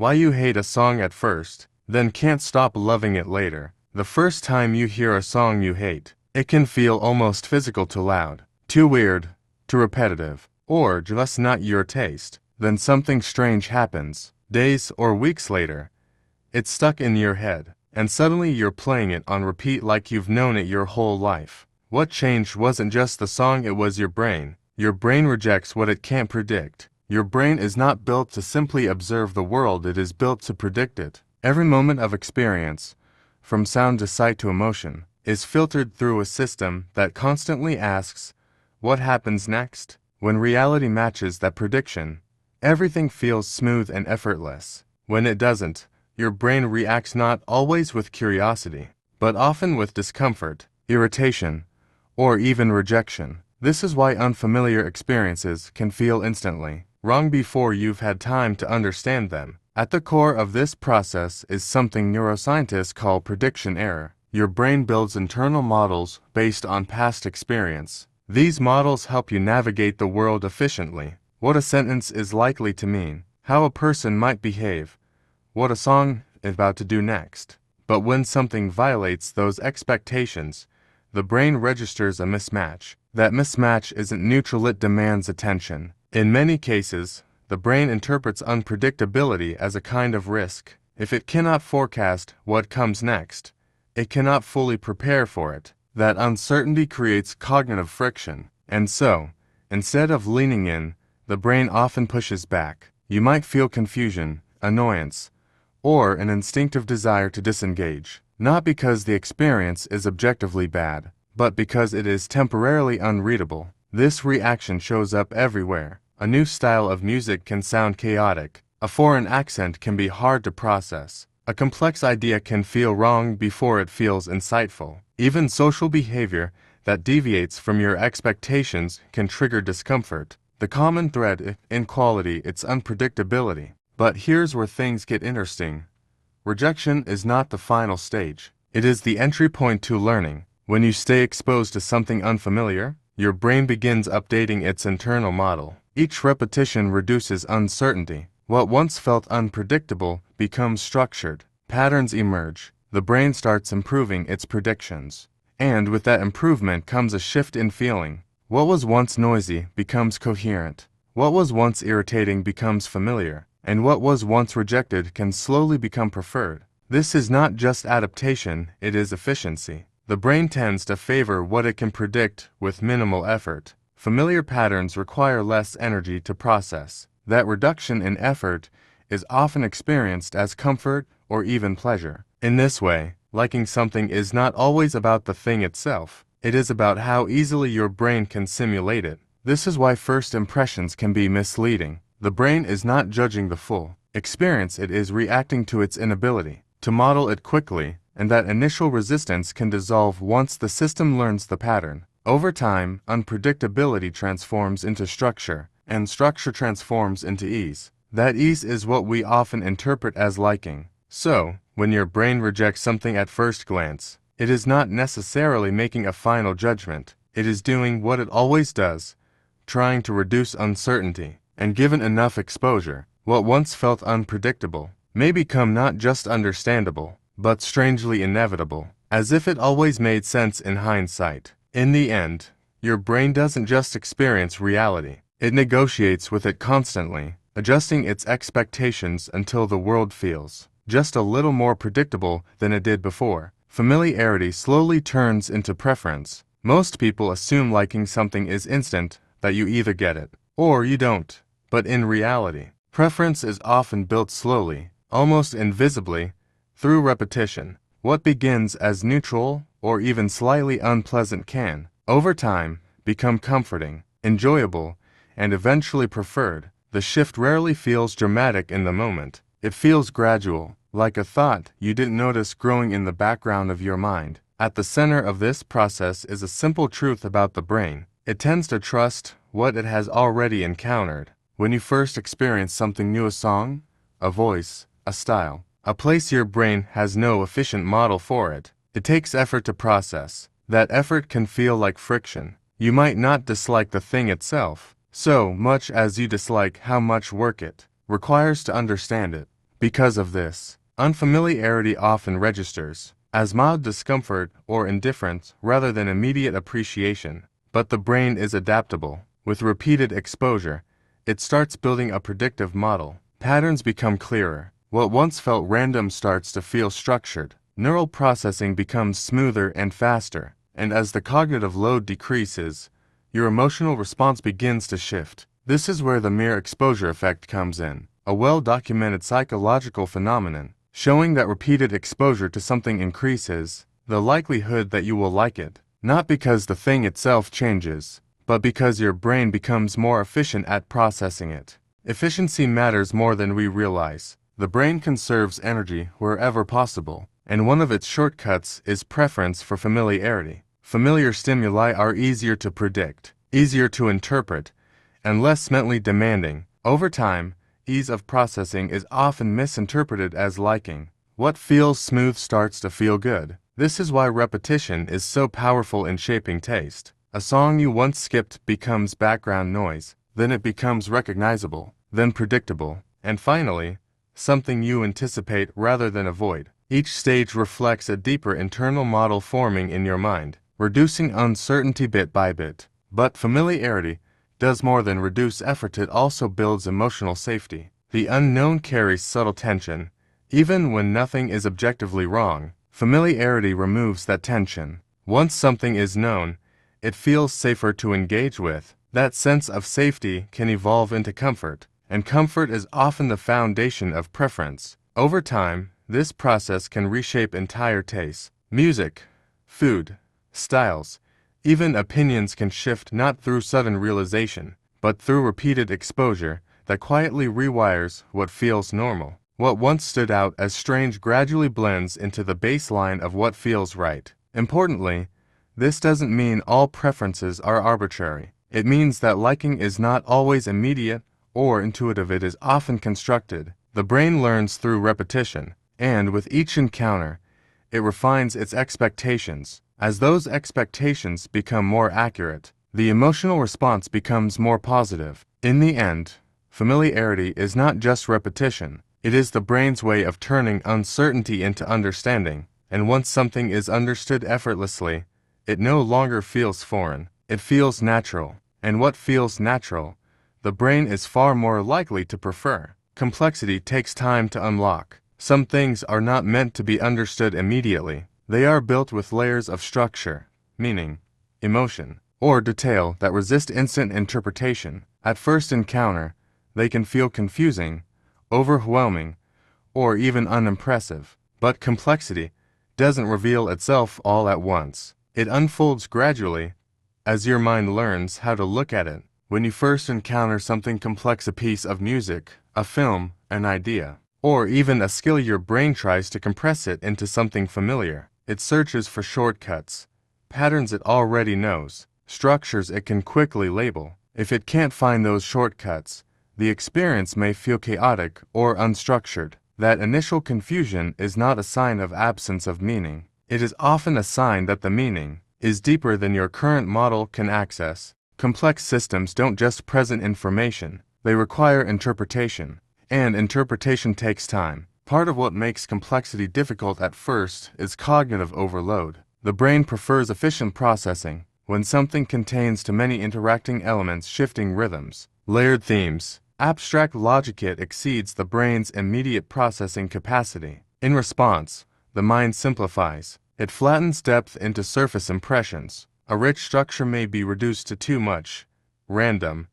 Why you hate a song at first, then can't stop loving it later. The first time you hear a song you hate, it can feel almost physical, too loud, too weird, too repetitive, or just not your taste. Then something strange happens. Days or weeks later, it's stuck in your head, and suddenly you're playing it on repeat like you've known it your whole life. What changed wasn't just the song, it was your brain. Your brain rejects what it can't predict. Your brain is not built to simply observe the world, it is built to predict it. Every moment of experience, from sound to sight to emotion, is filtered through a system that constantly asks, what happens next? When reality matches that prediction, everything feels smooth and effortless. When it doesn't, your brain reacts not always with curiosity, but often with discomfort, irritation, or even rejection. This is why unfamiliar experiences can feel instantly wrong before you've had time to understand them. At the core of this process is something neuroscientists call prediction error. Your brain builds internal models based on past experience. These models help you navigate the world efficiently. What a sentence is likely to mean, how a person might behave, what a song is about to do next. But when something violates those expectations, the brain registers a mismatch. That mismatch isn't neutral, it demands attention. In many cases, the brain interprets unpredictability as a kind of risk. If it cannot forecast what comes next, it cannot fully prepare for it. That uncertainty creates cognitive friction, and so, instead of leaning in, the brain often pushes back. You might feel confusion, annoyance, or an instinctive desire to disengage, not because the experience is objectively bad, but because it is temporarily unreadable. This reaction shows up everywhere. A new style of music can sound chaotic. A foreign accent can be hard to process. A complex idea can feel wrong before it feels insightful. Even social behavior that deviates from your expectations can trigger discomfort. The common thread in quality, it's unpredictability. But here's where things get interesting. Rejection is not the final stage. It is the entry point to learning. When you stay exposed to something unfamiliar, your brain begins updating its internal model. Each repetition reduces uncertainty. What once felt unpredictable becomes structured. Patterns emerge. The brain starts improving its predictions. And with that improvement comes a shift in feeling. What was once noisy becomes coherent. What was once irritating becomes familiar. And what was once rejected can slowly become preferred. This is not just adaptation, it is efficiency. The brain tends to favor what it can predict with minimal effort. Familiar patterns require less energy to process. That reduction in effort is often experienced as comfort or even pleasure. In this way, liking something is not always about the thing itself. It is about how easily your brain can simulate it. This is why first impressions can be misleading. The brain is not judging the full experience, it is reacting to its inability to model it quickly, and that initial resistance can dissolve once the system learns the pattern. Over time, unpredictability transforms into structure, and structure transforms into ease. That ease is what we often interpret as liking. So, when your brain rejects something at first glance, it is not necessarily making a final judgment. It is doing what it always does, trying to reduce uncertainty. And given enough exposure, what once felt unpredictable may become not just understandable, but strangely inevitable, as if it always made sense in hindsight. In the end, your brain doesn't just experience reality, it negotiates with it constantly, adjusting its expectations until the world feels just a little more predictable than it did before. Familiarity slowly turns into preference. Most people assume liking something is instant, that you either get it or you don't. But in reality, preference is often built slowly, almost invisibly, through repetition. What begins as neutral or even slightly unpleasant can, over time, become comforting, enjoyable, and eventually preferred. The shift rarely feels dramatic in the moment. It feels gradual, like a thought you didn't notice growing in the background of your mind. At the center of this process is a simple truth about the brain. It tends to trust what it has already encountered. When you first experience something new, a song, a voice, a style, a place, your brain has no efficient model for it. It takes effort to process. That effort can feel like friction. You might not dislike the thing itself so much as you dislike how much work it requires to understand it. Because of this, unfamiliarity often registers as mild discomfort or indifference rather than immediate appreciation. But the brain is adaptable. With repeated exposure, it starts building a predictive model. Patterns become clearer. What once felt random starts to feel structured. Neural processing becomes smoother and faster, and as the cognitive load decreases, your emotional response begins to shift. This is where the mere exposure effect comes in, a well-documented psychological phenomenon, showing that repeated exposure to something increases the likelihood that you will like it, not because the thing itself changes, but because your brain becomes more efficient at processing it. Efficiency matters more than we realize. The brain conserves energy wherever possible, and one of its shortcuts is preference for familiarity. Familiar stimuli are easier to predict, easier to interpret, and less mentally demanding. Over time, ease of processing is often misinterpreted as liking. What feels smooth starts to feel good. This is why repetition is so powerful in shaping taste. A song you once skipped becomes background noise, then it becomes recognizable, then predictable, and finally, something you anticipate rather than avoid. Each stage reflects a deeper internal model forming in your mind, reducing uncertainty bit by bit. But familiarity does more than reduce effort, it also builds emotional safety. The unknown carries subtle tension. Even when nothing is objectively wrong, familiarity removes that tension. Once something is known, it feels safer to engage with. That sense of safety can evolve into comfort, and comfort is often the foundation of preference. Over time, this process can reshape entire tastes. Music, food, styles, even opinions can shift not through sudden realization, but through repeated exposure that quietly rewires what feels normal. What once stood out as strange gradually blends into the baseline of what feels right. Importantly, this doesn't mean all preferences are arbitrary. It means that liking is not always immediate or intuitive. It is often constructed. The brain learns through repetition, and with each encounter, it refines its expectations. As those expectations become more accurate, the emotional response becomes more positive. In the end, familiarity is not just repetition. It is the brain's way of turning uncertainty into understanding, and once something is understood effortlessly, it no longer feels foreign. It feels natural, and what feels natural, the brain is far more likely to prefer. Complexity takes time to unlock. Some things are not meant to be understood immediately. They are built with layers of structure, meaning, emotion, or detail that resist instant interpretation. At first encounter, they can feel confusing, overwhelming, or even unimpressive. But complexity doesn't reveal itself all at once. It unfolds gradually as your mind learns how to look at it. When you first encounter something complex, a piece of music, a film, an idea, or even a skill, your brain tries to compress it into something familiar. It searches for shortcuts, patterns it already knows, structures it can quickly label. If it can't find those shortcuts, the experience may feel chaotic or unstructured. That initial confusion is not a sign of absence of meaning. It is often a sign that the meaning is deeper than your current model can access. Complex systems don't just present information, they require interpretation, and interpretation takes time. Part of what makes complexity difficult at first is cognitive overload. The brain prefers efficient processing. When something contains too many interacting elements, shifting rhythms, layered themes, abstract logic, it exceeds the brain's immediate processing capacity. In response, the mind simplifies. It flattens depth into surface impressions. A rich structure may be reduced to too much, random,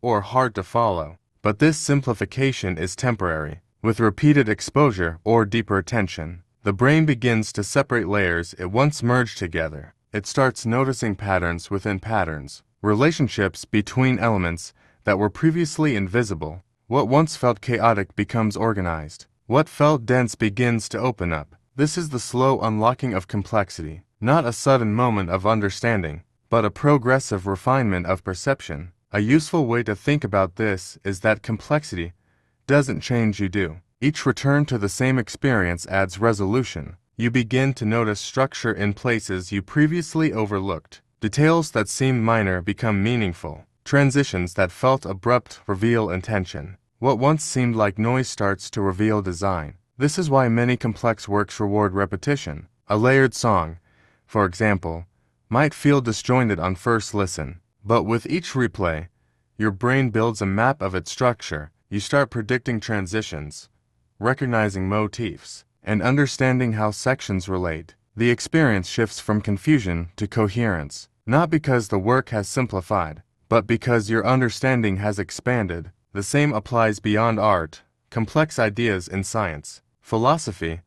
or hard to follow. But this simplification is temporary. With repeated exposure or deeper attention, the brain begins to separate layers it once merged together. It starts noticing patterns within patterns, relationships between elements that were previously invisible. What once felt chaotic becomes organized. What felt dense begins to open up. This is the slow unlocking of complexity. Not a sudden moment of understanding, but a progressive refinement of perception. A useful way to think about this is that complexity doesn't change, you do. Each return to the same experience adds resolution. You begin to notice structure in places you previously overlooked. Details that seemed minor become meaningful. Transitions that felt abrupt reveal intention. What once seemed like noise starts to reveal design. This is why many complex works reward repetition. A layered song, for example, might feel disjointed on first listen, but with each replay, your brain builds a map of its structure. You start predicting transitions, recognizing motifs, and understanding how sections relate. The experience shifts from confusion to coherence, not because the work has simplified, but because your understanding has expanded. The same applies beyond art. Complex ideas in science, philosophy,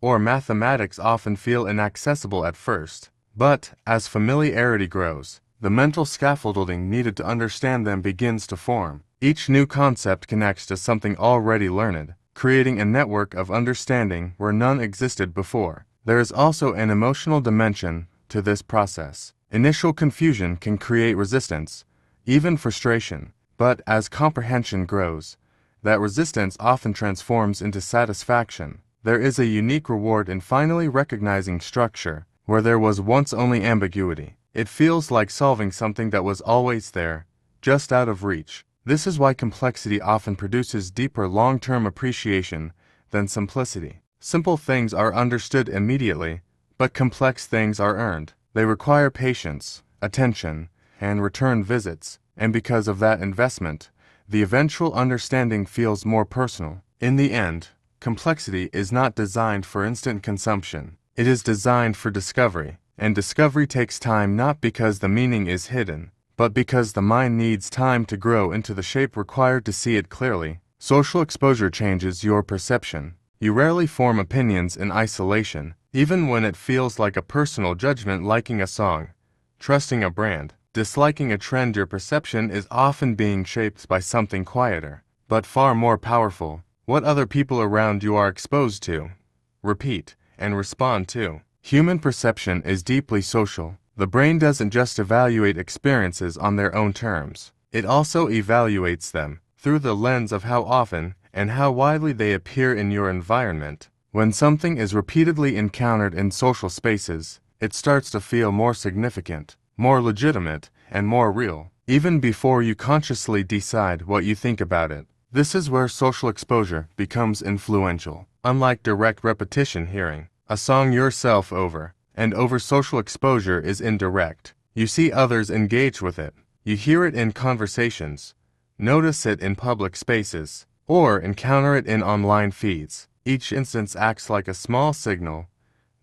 or mathematics often feel inaccessible at first, but as familiarity grows, the mental scaffolding needed to understand them begins to form. Each new concept connects to something already learned, creating a network of understanding where none existed before. There is also an emotional dimension to this process. Initial confusion can create resistance, even frustration, but as comprehension grows, that resistance often transforms into satisfaction. There is a unique reward in finally recognizing structure where there was once only ambiguity. It feels like solving something that was always there, just out of reach. This is why complexity often produces deeper long-term appreciation than simplicity. Simple things are understood immediately, but complex things are earned. They require patience, attention, and return visits, and because of that investment, the eventual understanding feels more personal. In the end, complexity is not designed for instant consumption. It is designed for discovery, and discovery takes time not because the meaning is hidden, but because the mind needs time to grow into the shape required to see it clearly. Social exposure changes your perception. You rarely form opinions in isolation, even when it feels like a personal judgment. Liking a song, trusting a brand, disliking a trend. Your perception is often being shaped by something quieter, but far more powerful. What other people around you are exposed to, repeat, and respond to. Human perception is deeply social. The brain doesn't just evaluate experiences on their own terms. It also evaluates them through the lens of how often and how widely they appear in your environment. When something is repeatedly encountered in social spaces, it starts to feel more significant, more legitimate, and more real, even before you consciously decide what you think about it. This is where social exposure becomes influential. Unlike direct repetition, hearing a song yourself over and over, social exposure is indirect. You see others engage with it. You hear it in conversations, notice it in public spaces, or encounter it in online feeds. Each instance acts like a small signal.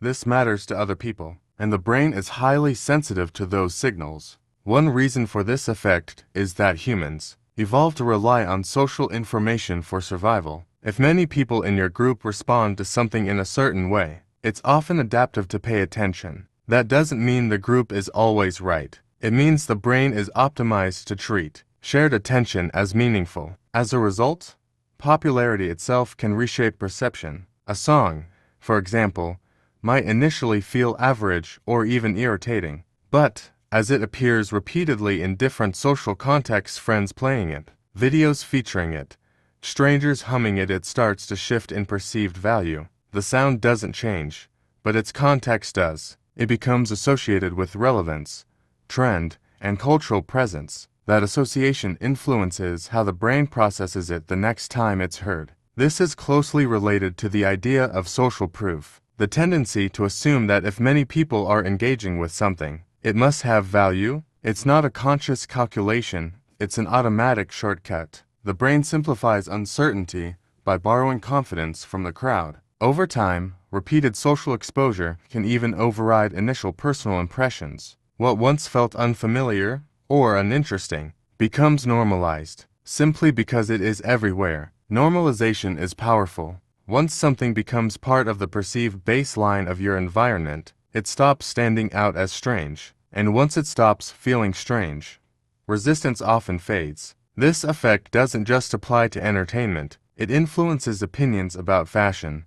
This matters to other people, and the brain is highly sensitive to those signals. One reason for this effect is that humans evolved to rely on social information for survival. If many people in your group respond to something in a certain way, it's often adaptive to pay attention. That doesn't mean the group is always right. It means the brain is optimized to treat shared attention as meaningful. As a result, popularity itself can reshape perception. A song, for example, might initially feel average or even irritating, but as it appears repeatedly in different social contexts, friends playing it, videos featuring it, strangers humming it, it starts to shift in perceived value. The sound doesn't change, but its context does. It becomes associated with relevance, trend, and cultural presence. That association influences how the brain processes it the next time it's heard. This is closely related to the idea of social proof, the tendency to assume that if many people are engaging with something, it must have value. It's not a conscious calculation, it's an automatic shortcut. The brain simplifies uncertainty by borrowing confidence from the crowd. Over time, repeated social exposure can even override initial personal impressions. What once felt unfamiliar or uninteresting becomes normalized, simply because it is everywhere. Normalization is powerful. Once something becomes part of the perceived baseline of your environment, it stops standing out as strange. And once it stops feeling strange, resistance often fades. This effect doesn't just apply to entertainment. It influences opinions about fashion,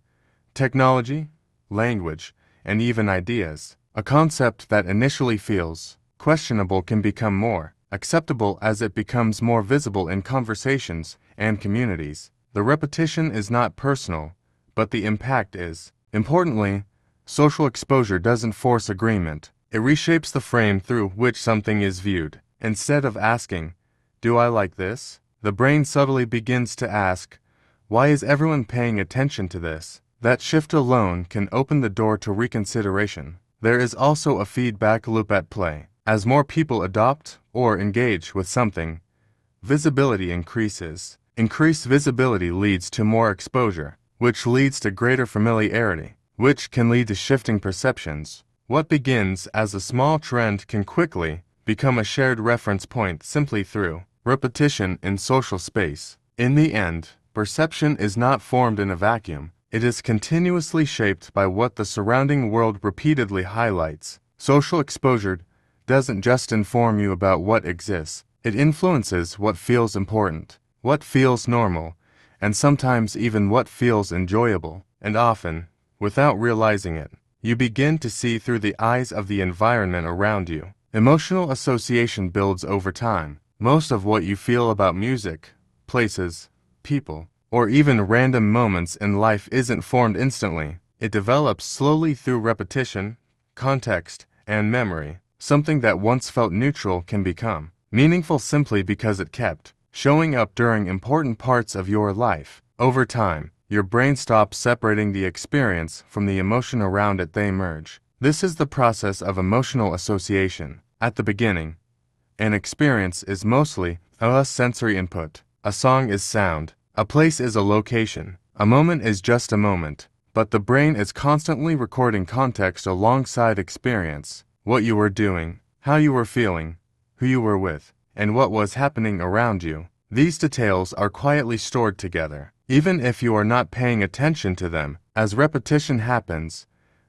technology, language, and even ideas. A concept that initially feels questionable can become more acceptable as it becomes more visible in conversations and communities. The repetition is not personal, but the impact is. Importantly, social exposure doesn't force agreement. It reshapes the frame through which something is viewed. Instead of asking, "Do I like this?" the brain subtly begins to ask, why is everyone paying attention to this? That shift alone can open the door to reconsideration. There is also a feedback loop at play. As more people adopt or engage with something, visibility increases. Increased visibility leads to more exposure, which leads to greater familiarity, which can lead to shifting perceptions. What begins as a small trend can quickly become a shared reference point simply through repetition in social space. In the end, perception is not formed in a vacuum. It is continuously shaped by what the surrounding world repeatedly highlights. Social exposure doesn't just inform you about what exists. It influences what feels important, what feels normal, and sometimes even what feels enjoyable. And often, without realizing it, you begin to see through the eyes of the environment around you. Emotional association builds over time. Most of what you feel about music, places, people, or even random moments in life isn't formed instantly. It develops slowly through repetition, context, and memory. Something that once felt neutral can become meaningful simply because it kept showing up during important parts of your life. Over time, your brain stops separating the experience from the emotion around it. They merge. This is the process of emotional association. At the beginning, an experience is mostly a sensory input. A song is sound. A place is a location. A moment is just a moment. But the brain is constantly recording context alongside experience. What you were doing, how you were feeling, who you were with, and what was happening around you. These details are quietly stored together. Even if you are not paying attention to them, as repetition happens,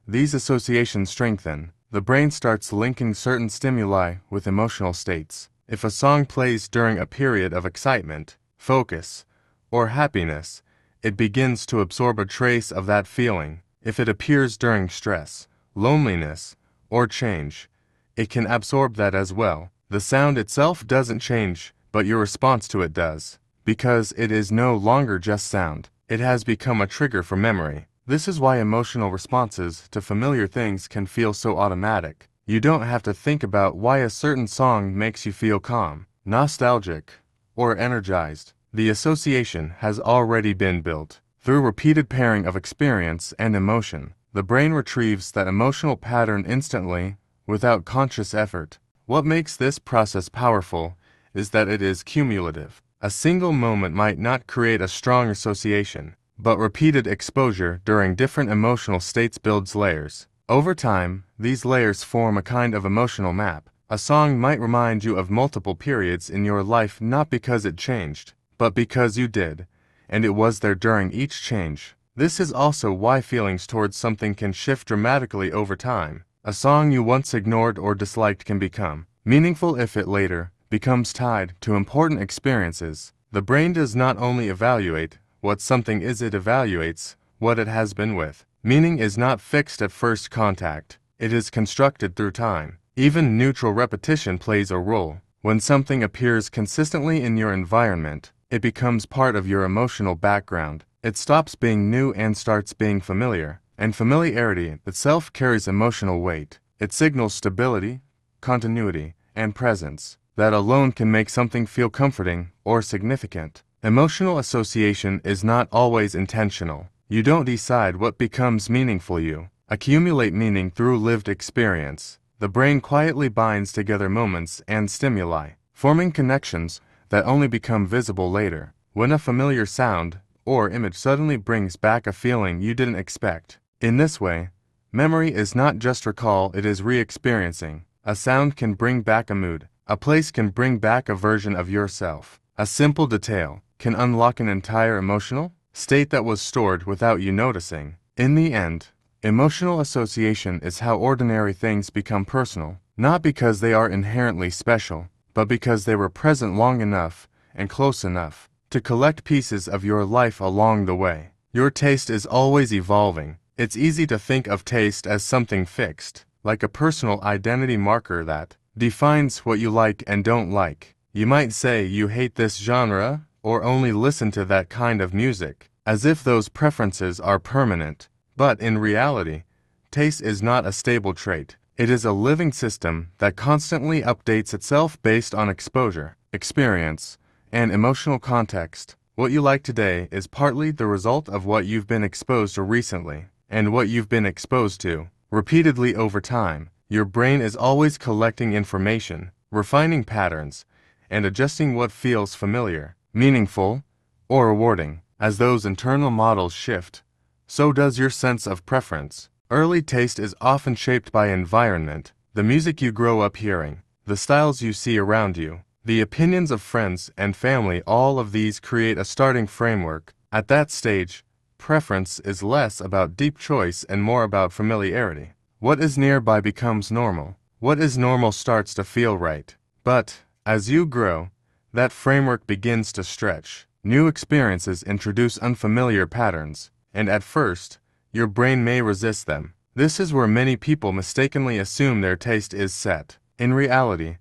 these associations strengthen. The brain starts linking certain stimuli with emotional states. If a song plays during a period of excitement, focus, or happiness, it begins to absorb a trace of that feeling. If it appears during stress, loneliness, or change, it can absorb that as well. The sound itself doesn't change, but your response to it does. Because it is no longer just sound, it has become a trigger for memory. This is why emotional responses to familiar things can feel so automatic. You don't have to think about why a certain song makes you feel calm, nostalgic, or energized. The association has already been built. Through repeated pairing of experience and emotion, the brain retrieves that emotional pattern instantly, without conscious effort. What makes this process powerful is that it is cumulative. A single moment might not create a strong association, but repeated exposure during different emotional states builds layers. Over time, these layers form a kind of emotional map. A song might remind you of multiple periods in your life not because it changed, but because you did, and it was there during each change. This is also why feelings towards something can shift dramatically over time. A song you once ignored or disliked can become meaningful if it later becomes tied to important experiences. The brain does not only evaluate what something is, it evaluates what it has been with. Meaning is not fixed at first contact. It is constructed through time. Even neutral repetition plays a role. When something appears consistently in your environment, it becomes part of your emotional background. It stops being new and starts being familiar. And familiarity itself carries emotional weight. It signals stability, continuity, and presence. That alone can make something feel comforting or significant. Emotional association is not always intentional. You don't decide what becomes meaningful. You accumulate meaning through lived experience. The brain quietly binds together moments and stimuli, forming connections that only become visible later. When a familiar sound or image suddenly brings back a feeling you didn't expect. In this way, memory is not just recall, it is re-experiencing. A sound can bring back a mood. A place can bring back a version of yourself. A simple detail can unlock an entire emotional state that was stored without you noticing. In the end, emotional association is how ordinary things become personal, not because they are inherently special, but because they were present long enough and close enough to collect pieces of your life along the way. Your taste is always evolving. It's easy to think of taste as something fixed, like a personal identity marker that defines what you like and don't like. You might say you hate this genre or only listen to that kind of music, as if those preferences are permanent. But in reality, taste is not a stable trait. It is a living system that constantly updates itself based on exposure, experience, and emotional context. What you like today is partly the result of what you've been exposed to recently, and what you've been exposed to repeatedly over time. Your brain is always collecting information, refining patterns, and adjusting what feels familiar, meaningful, or rewarding. As those internal models shift, so does your sense of preference. Early taste is often shaped by environment, the music you grow up hearing, the styles you see around you, the opinions of friends and family. All of these create a starting framework. At that stage, preference is less about deep choice and more about familiarity. What is nearby becomes normal. What is normal starts to feel right. But, as you grow, that framework begins to stretch. New experiences introduce unfamiliar patterns, and at first, your brain may resist them. This is where many people mistakenly assume their taste is set. In reality,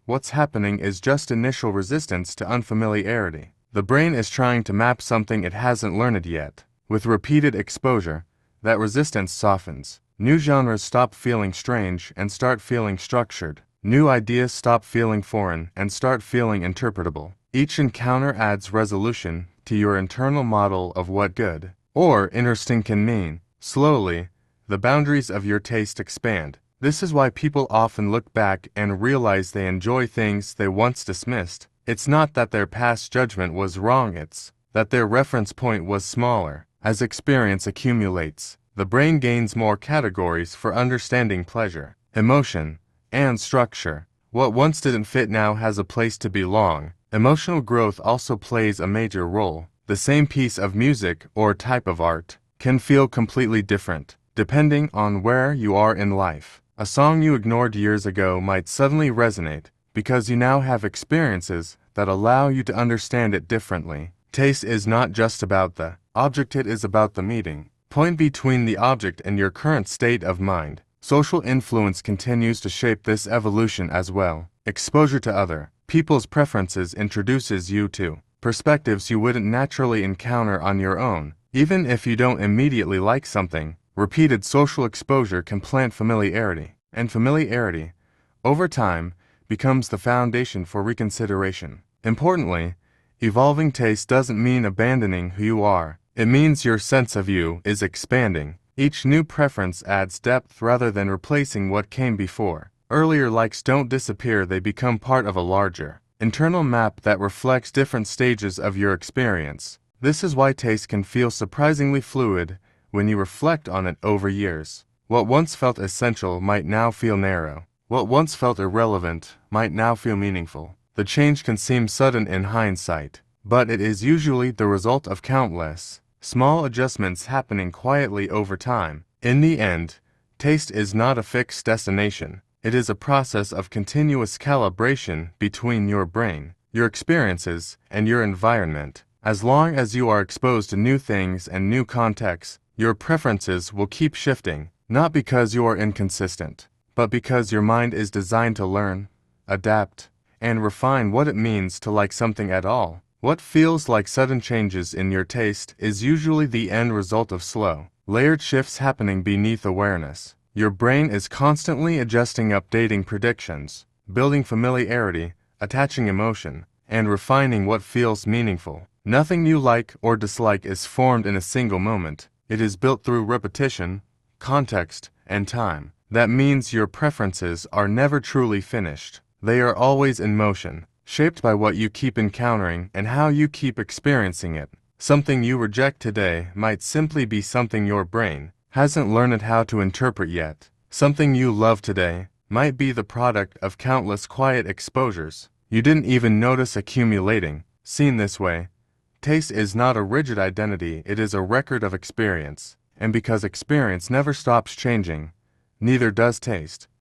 what's happening is just initial resistance to unfamiliarity. The brain is trying to map something it hasn't learned yet. With repeated exposure, that resistance softens. New genres stop feeling strange and start feeling structured. New ideas stop feeling foreign and start feeling interpretable. Each encounter adds resolution to your internal model of what good or interesting can mean. Slowly, the boundaries of your taste expand. This is why people often look back and realize they enjoy things they once dismissed. It's not that their past judgment was wrong, it's that their reference point was smaller. As experience accumulates, the brain gains more categories for understanding pleasure, emotion, and structure. What once didn't fit now has a place to belong. Emotional growth also plays a major role. The same piece of music or type of art can feel completely different, depending on where you are in life. A song you ignored years ago might suddenly resonate because you now have experiences that allow you to understand it differently. Taste is not just about the object, it is about the meeting point between the object and your current state of mind. Social influence continues to shape this evolution as well. Exposure to other people's preferences introduces you to perspectives you wouldn't naturally encounter on your own. Even if you don't immediately like something, repeated social exposure can plant familiarity, and familiarity, over time, becomes the foundation for reconsideration. Importantly, evolving taste doesn't mean abandoning who you are. It means your sense of you is expanding. Each new preference adds depth rather than replacing what came before. Earlier likes don't disappear, they become part of a larger, internal map that reflects different stages of your experience. This is why taste can feel surprisingly fluid when you reflect on it over years. What once felt essential might now feel narrow. What once felt irrelevant might now feel meaningful. The change can seem sudden in hindsight, but it is usually the result of countless small adjustments happening quietly over time. In the end, taste is not a fixed destination. It is a process of continuous calibration between your brain, your experiences, and your environment. As long as you are exposed to new things and new contexts, your preferences will keep shifting, not because you are inconsistent, but because your mind is designed to learn, adapt, and refine what it means to like something at all. What feels like sudden changes in your taste is usually the end result of slow, layered shifts happening beneath awareness. Your brain is constantly adjusting, updating predictions, building familiarity, attaching emotion, and refining what feels meaningful. Nothing you like or dislike is formed in a single moment. It is built through repetition, context, and time. That means your preferences are never truly finished. They are always in motion, shaped by what you keep encountering and how you keep experiencing it. Something you reject today might simply be something your brain hasn't learned how to interpret yet. Something you love today might be the product of countless quiet exposures you didn't even notice accumulating. Seen this way, taste is not a rigid identity, it is a record of experience. And because experience never stops changing, neither does taste.